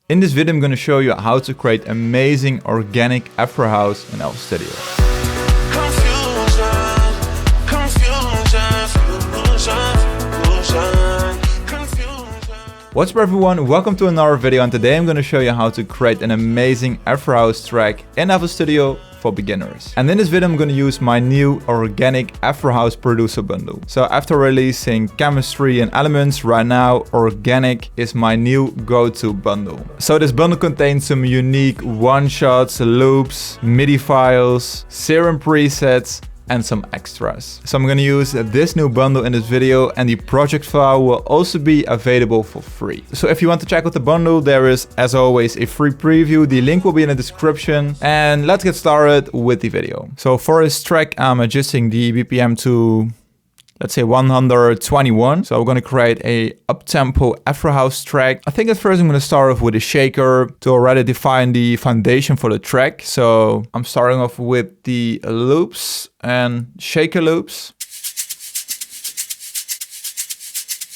In this video I'm going to show you how to create amazing organic Afro house in FL Studio. What's up everyone, welcome to another video, and today I'm going to show you how to create an amazing Afro house track in FL Studio for beginners. And in this video I'm going to use my new organic Afro house producer bundle. So after releasing chemistry and elements, right now organic is my new go-to bundle. So this bundle contains some unique one-shots, loops, MIDI files, serum presets, and some extras. So I'm going to use this new bundle in this video, and the project file will also be available for free. So if you want to check out the bundle, there is as always a free preview. The link will be in the description, and let's get started with the video. So for this track I'm adjusting the BPM to, let's say, 121. So we're going to create a up-tempo Afro house track. I think at first I'm going to start off with a shaker to already define the foundation for the track. So I'm starting off with the loops and shaker loops.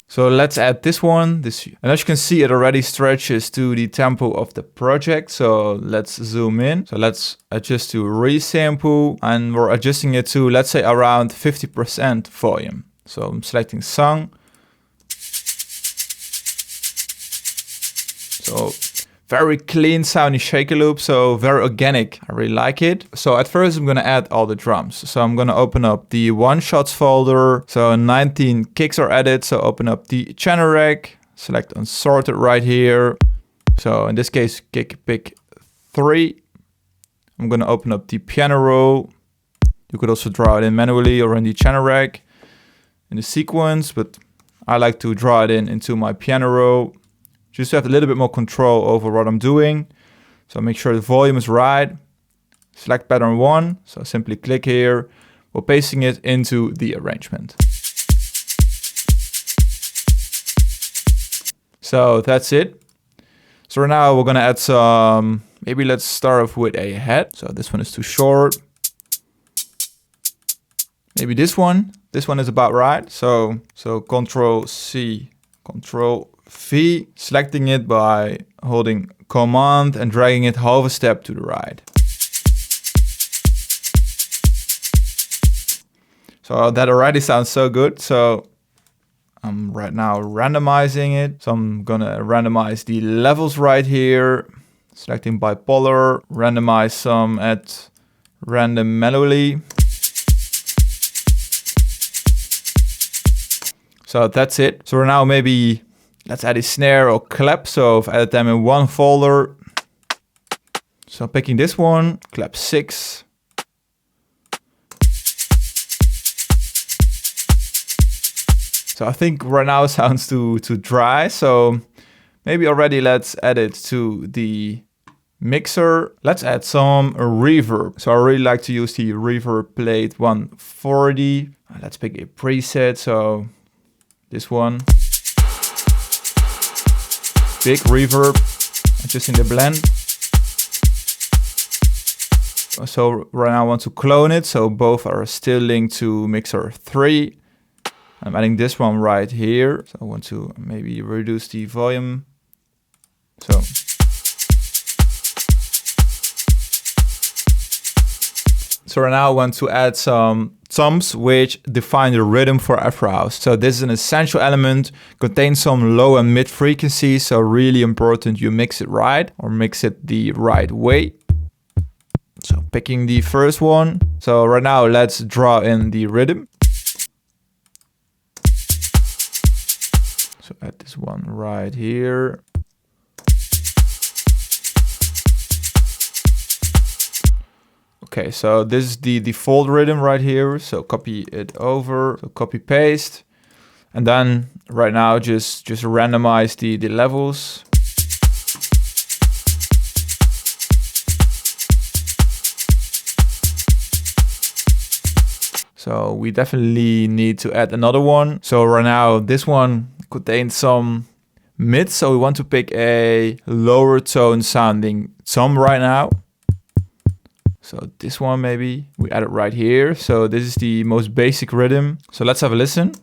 So let's add this one. And as you can see, it already stretches to the tempo of the project. So let's zoom in. So let's adjust to resample, and we're adjusting it to, let's say, around 50% volume. So I'm selecting song. So very clean sounding shaker loop, so very organic. I really like it. So at first I'm gonna add all the drums. So I'm gonna open up the one shots folder. So 19 kicks are added. So open up the channel rack, select unsorted right here. So in this case, kick pick 3. I'm gonna open up the piano roll. You could also draw it in manually or in the channel rack in the sequence, but I like to draw it into my piano roll, just to have a little bit more control over what I'm doing. So make sure the volume is right. Select pattern 1. So simply click here. We're pasting it into the arrangement. So that's it. So now we're gonna add some, maybe let's start off with a head. So this one is too short. Maybe this one. This one is about right. So Control C, Control V, selecting it by holding Command and dragging it half a step to the right. So that already sounds so good. So I'm right now randomizing it. So I'm gonna randomize the levels right here, selecting bipolar, randomize some at random manually. So that's it. So now maybe let's add a snare or clap. So I've added them in one folder. So picking this one, clap 6. So I think right now it sounds too dry. So maybe already let's add it to the mixer. Let's add some reverb. So I really like to use the reverb plate 140. Let's pick a preset. So this one. Big reverb, adjusting the blend. So right now I want to clone it, so both are still linked to mixer 3. I'm adding this one right here. So I want to maybe reduce the volume. So right now I want to add some toms which define the rhythm for Afro house. So this is an essential element, contains some low and mid frequencies, so really important you mix it right, or mix it the right way. So picking the first one. So right now let's draw in the rhythm. So add this one right here. Okay, so this is the default rhythm right here. So copy it over, so copy paste. And then right now just randomize the levels. So we definitely need to add another one. So right now this one contains some mids. So we want to pick a lower tone sounding tom right now. So this one maybe, we add it right here. So this is the most basic rhythm. So let's have a listen.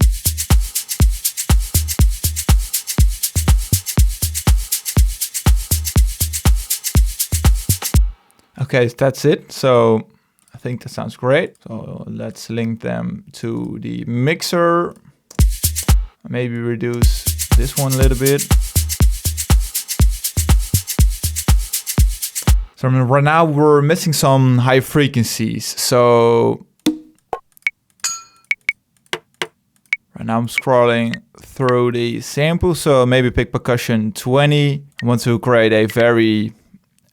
Okay, that's it. So I think that sounds great. So let's link them to the mixer. Maybe reduce this one a little bit. So right now we're missing some high frequencies. So right now I'm scrolling through the sample. So maybe pick percussion 20. I want to create a very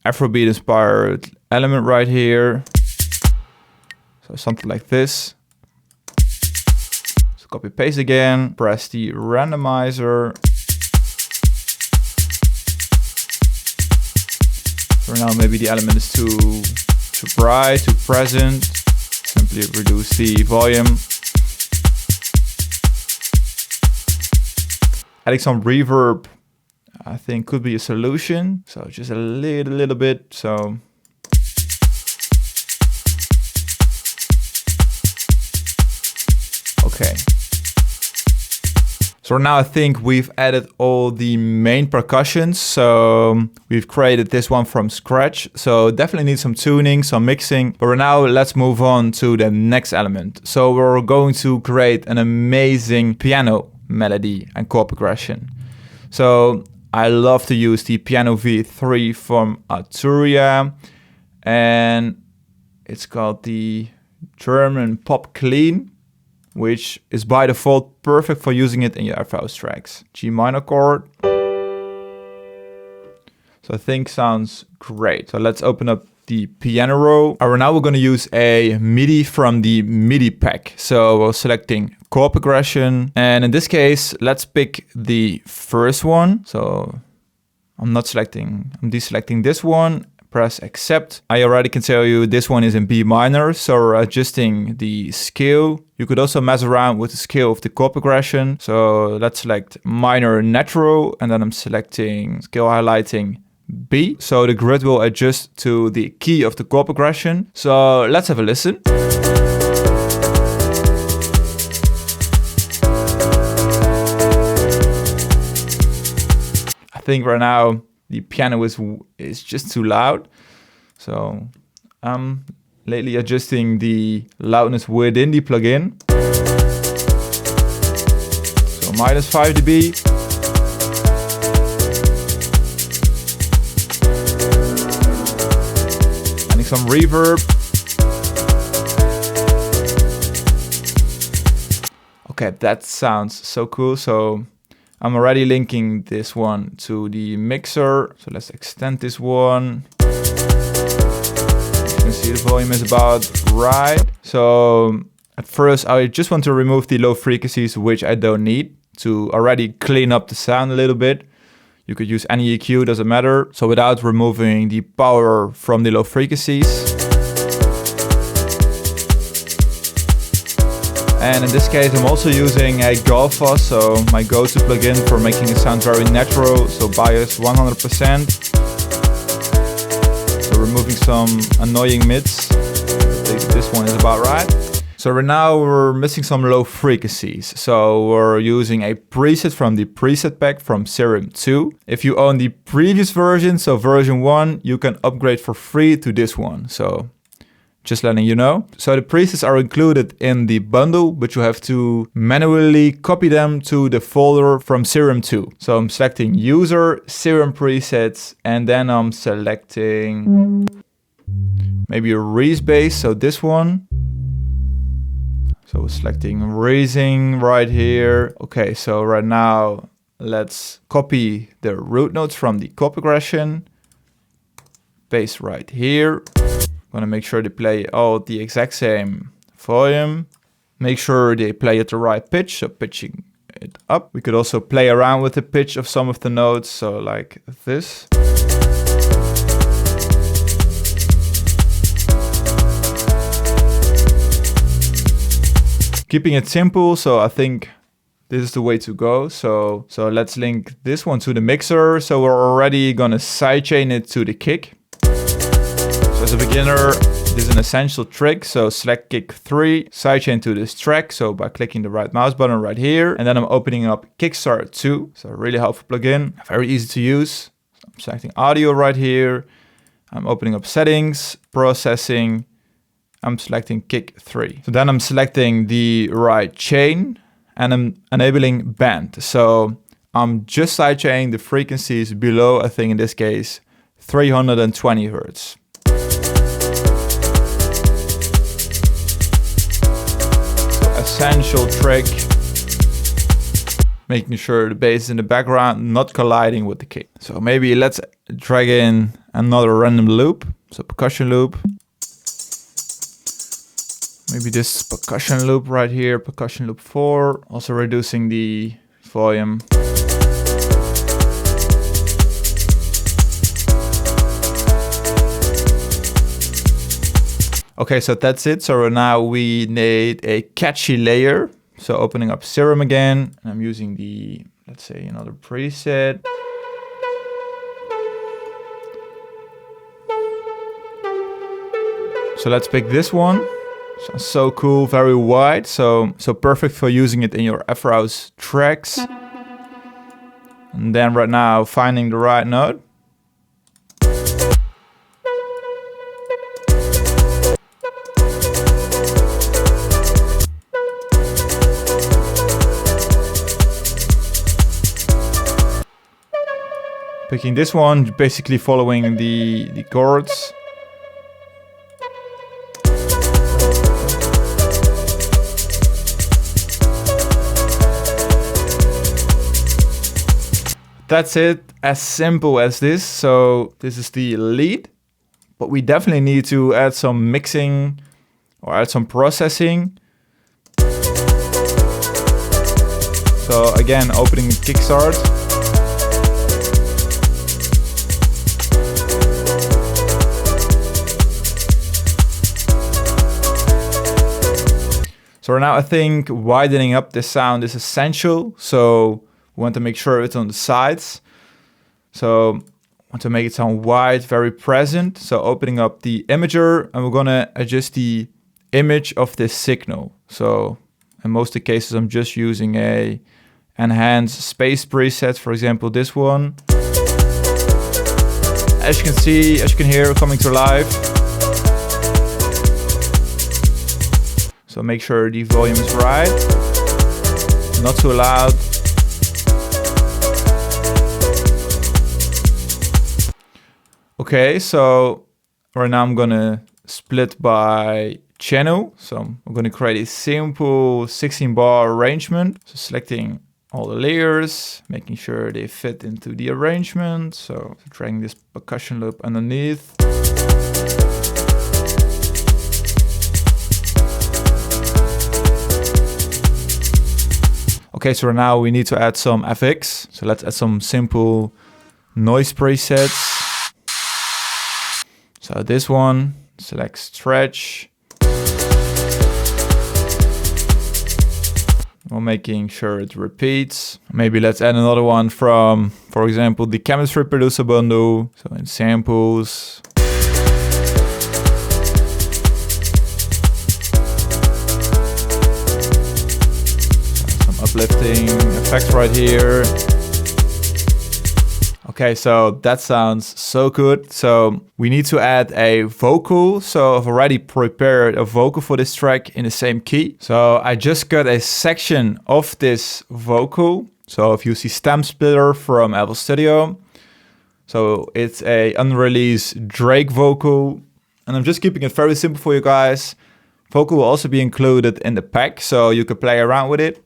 Afrobeat inspired element right here. So something like this. So copy paste again, press the randomizer. For now, maybe the element is too bright, too present. Simply reduce the volume. Adding some reverb, I think, could be a solution. So just a little bit. So okay. So now I think we've added all the main percussions. So we've created this one from scratch. So definitely need some tuning, some mixing. But right now let's move on to the next element. So we're going to create an amazing piano melody and chord progression. So I love to use the Piano V3 from Arturia. And it's called the German Pop Clean, which is by default perfect for using it in your Afro House tracks. G minor chord. So I think sounds great. So let's open up the piano roll. Alright, now we're going to use a MIDI from the MIDI pack. So we're selecting chord progression. And in this case, let's pick the first one. So I'm deselecting this one. Press accept. I already can tell you this one is in B minor, so we're adjusting the scale. You could also mess around with the scale of the chord progression. So let's select minor natural, and then I'm selecting scale highlighting B. So the grid will adjust to the key of the chord progression. So let's have a listen. I think right now the piano is just too loud. So I'm lately adjusting the loudness within the plugin. So minus 5 dB. Adding some reverb. Okay, that sounds so cool. So I'm already linking this one to the mixer. So let's extend this one. As you can see, the volume is about right. So at first, I just want to remove the low frequencies, which I don't need, to already clean up the sound a little bit. You could use any EQ, doesn't matter. So without removing the power from the low frequencies. And in this case, I'm also using a Golfa, so my go-to plugin for making it sound very natural. So bias 100%. So removing some annoying mids. I think this one is about right. So right now we're missing some low frequencies. So we're using a preset from the preset pack from Serum 2. If you own the previous version, so version 1, you can upgrade for free to this one. So just letting you know. So the presets are included in the bundle, but you have to manually copy them to the folder from Serum 2. So I'm selecting user, Serum presets, and then I'm selecting maybe a Reese bass, so this one. So we're selecting raising right here. Okay, so right now let's copy the root notes from the chord progression. Paste right here. Want to make sure they play all at the exact same volume. Make sure they play at the right pitch, so pitching it up. We could also play around with the pitch of some of the notes, so like this. Keeping it simple, so I think this is the way to go. So let's link this one to the mixer. So we're already gonna sidechain it to the kick. So as a beginner, this is an essential trick. So select kick 3, sidechain to this track. So by clicking the right mouse button right here, and then I'm opening up Kickstart 2. So really helpful plugin, very easy to use. So I'm selecting audio right here. I'm opening up settings, processing. I'm selecting kick 3. So then I'm selecting the right chain and I'm enabling band. So I'm just sidechaining the frequencies below, I think in this case, 320 Hertz. So essential trick, making sure the bass is in the background, not colliding with the kick. So maybe let's drag in another random loop. So percussion loop. Maybe this percussion loop right here, percussion loop 4, also reducing the volume. Okay, so that's it. So now we need a catchy layer. So opening up Serum again, and I'm using the, let's say, another preset. So let's pick this one. So cool, very wide, so perfect for using it in your Afro House tracks. And then right now, finding the right note. Picking this one, basically following the chords. That's it, as simple as this. So this is the lead, but we definitely need to add some mixing or add some processing. So again, opening Kickstart. So now I think widening up the sound is essential. So we want to make sure it's on the sides. So I want to make it sound wide, very present. So opening up the imager, and we're gonna adjust the image of this signal. So in most of the cases, I'm just using a enhanced space preset, for example, this one. As you can see, as you can hear, coming to life. So make sure the volume is right, not too loud. Okay, so right now I'm gonna split by channel. So I'm gonna create a simple 16 bar arrangement. So selecting all the layers, making sure they fit into the arrangement. So dragging this percussion loop underneath. Okay, so now we need to add some FX. So let's add some simple noise presets. So this one, select stretch. We're making sure it repeats. Maybe let's add another one from, for example, the Chemistry Producer bundle. So in samples. Some uplifting effects right here. Okay, so that sounds so good. So we need to add a vocal. So I've already prepared a vocal for this track in the same key. So I just got a section of this vocal. So if you see Stem Splitter from FL Studio. So it's a unreleased Drake vocal. And I'm just keeping it very simple for you guys. Vocal will also be included in the pack, so you can play around with it.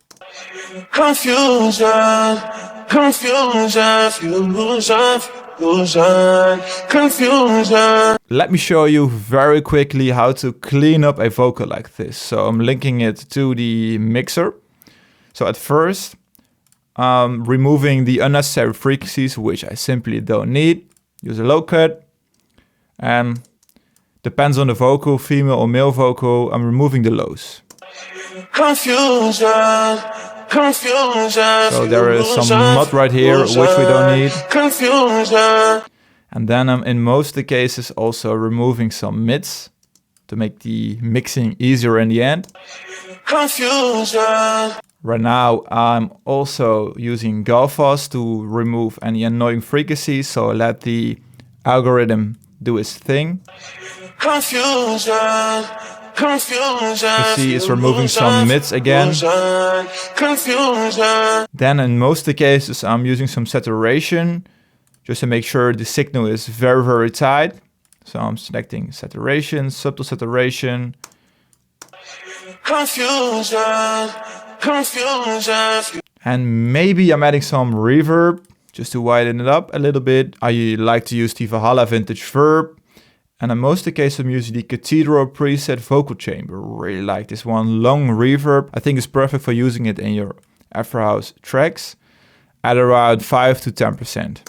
Confusion. Let me show you very quickly how to clean up a vocal like this. So I'm linking it to the mixer. So at first, removing the unnecessary frequencies, which I simply don't need. Use a low cut. And depends on the vocal, female or male vocal, I'm removing the lows. Confusion. So there is some mud right here, which we don't need. And then I'm in most of the cases also removing some mids to make the mixing easier in the end. Right now I'm also using Galfos to remove any annoying frequencies, so let the algorithm do his thing. Confusion. You see it's removing some mids again. Then in most of the cases I'm using some saturation just to make sure the signal is very, very tight. So I'm selecting saturation, subtle saturation. And maybe I'm adding some reverb just to widen it up a little bit. I like to use the Valhalla Vintage Verb. And in most of the cases, I'm using the Cathedral preset vocal chamber. Really like this one, long reverb. I think it's perfect for using it in your Afro House tracks at around 5 to 10%.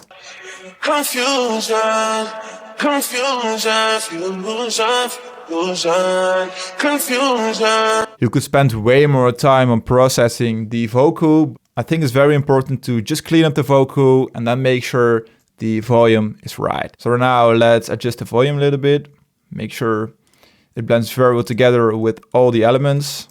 You could spend way more time on processing the vocal. I think it's very important to just clean up the vocal and then make sure the volume is right. So now let's adjust the volume a little bit. Make sure it blends very well together with all the elements.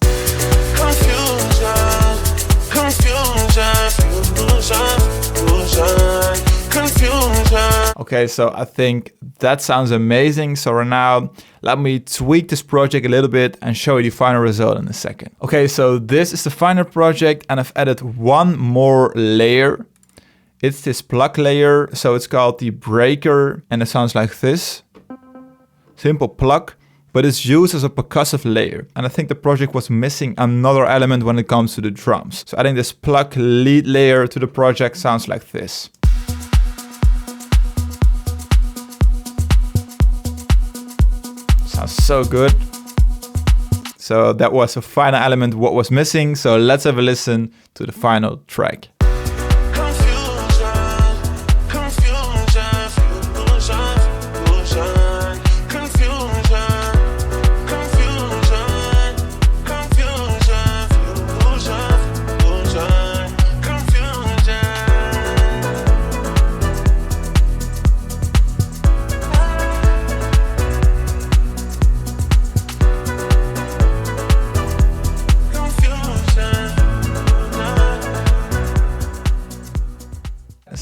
Okay, so I think that sounds amazing. So right now, let me tweak this project a little bit and show you the final result in a second. Okay, so this is the final project and I've added one more layer. It's this Pluck layer, so it's called the breaker and it sounds like this. Simple Pluck, but it's used as a percussive layer. And I think the project was missing another element when it comes to the drums. So adding this Pluck lead layer to the project sounds like this. Sounds so good. So that was a final element, what was missing. So let's have a listen to the final track.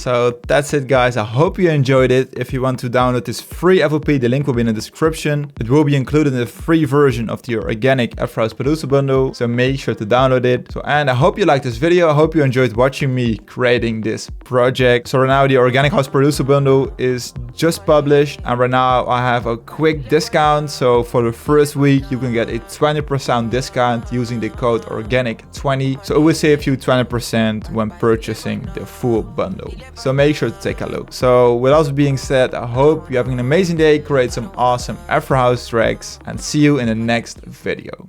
So that's it guys, I hope you enjoyed it. If you want to download this free FLP, the link will be in the description. It will be included in the free version of the organic Afro House producer bundle, so make sure to download it. So, and I hope you liked this video, I hope you enjoyed watching me creating this project. So right now the organic house producer bundle is just published and right now I have a quick discount. So for the first week you can get a 20% discount using the code organic20. So it will save you 20% when purchasing the full bundle. So make sure to take a look. So with all being said, I hope you're having an amazing day, create some awesome Afro House tracks and see you in the next video.